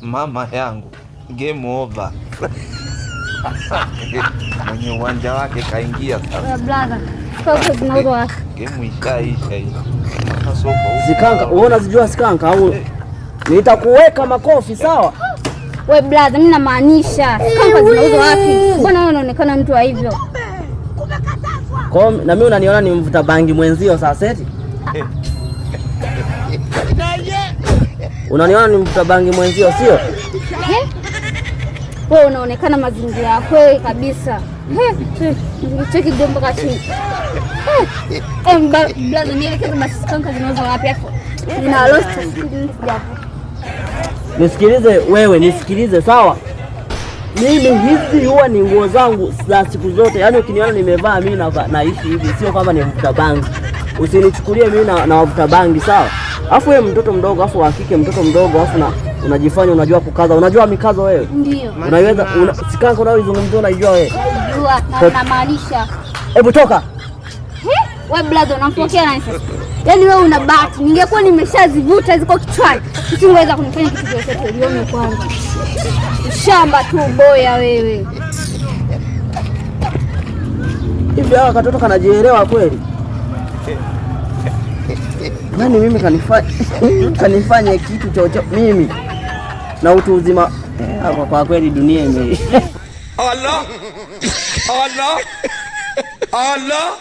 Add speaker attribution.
Speaker 1: Mama yangu, game over. Mwenye uwanja wake kaingia sasa.
Speaker 2: Blaza, sasa tunaoa.
Speaker 1: Game ishaisha hii.
Speaker 3: Sikanka, unaona zijua sikanka au nitakuweka makofi sawa?
Speaker 2: We blaza, mimi namaanisha sikanka zinauzwa wapi? Mbona wewe unaonekana mtu wa hivyo?
Speaker 3: Kwa na mimi unaniona ni mvuta bangi mwenzio sasa eti? Unaniona ni mvuta bangi mwenzio sio?
Speaker 2: Wewe unaonekana mazingira ya kweli kabisa. Cheki gomba kachini. Blaza, nielekeze basi sikanka zinauzwa wapi hapo? Nina lost sijapo.
Speaker 3: Nisikilize wewe, nisikilize sawa? Mimi hizi huwa ni nguo zangu za siku zote. Yaani ukiniona nimevaa mimi naishi hivi, sio kama ni mvuta bangi. Usinichukulie mimi na wavuta bangi sawa? Alafu wewe mtoto mdogo, alafu wa kike mtoto mdogo, alafu na unajifanya unajua kukaza. Unajua mikazo wewe?
Speaker 2: Ndio.
Speaker 3: Unaweza sikanka unaoizungumzia unajua wewe?
Speaker 2: Najua na maanisha.
Speaker 3: Hebu toka.
Speaker 2: Wewe blaza unampokea nani sasa? Yaani wewe una bahati. Ningekuwa nimeshazivuta ziko kichwani. Usingeweza kunifanya kitu chochote ulione kwanza. Shamba tu boya wewe.
Speaker 3: Hivi hawa katoto kanajielewa kweli? Nani mimi kanifanya kitu chochote mimi na utu uzima kwa kweli dunia ime
Speaker 1: Allah Allah Allah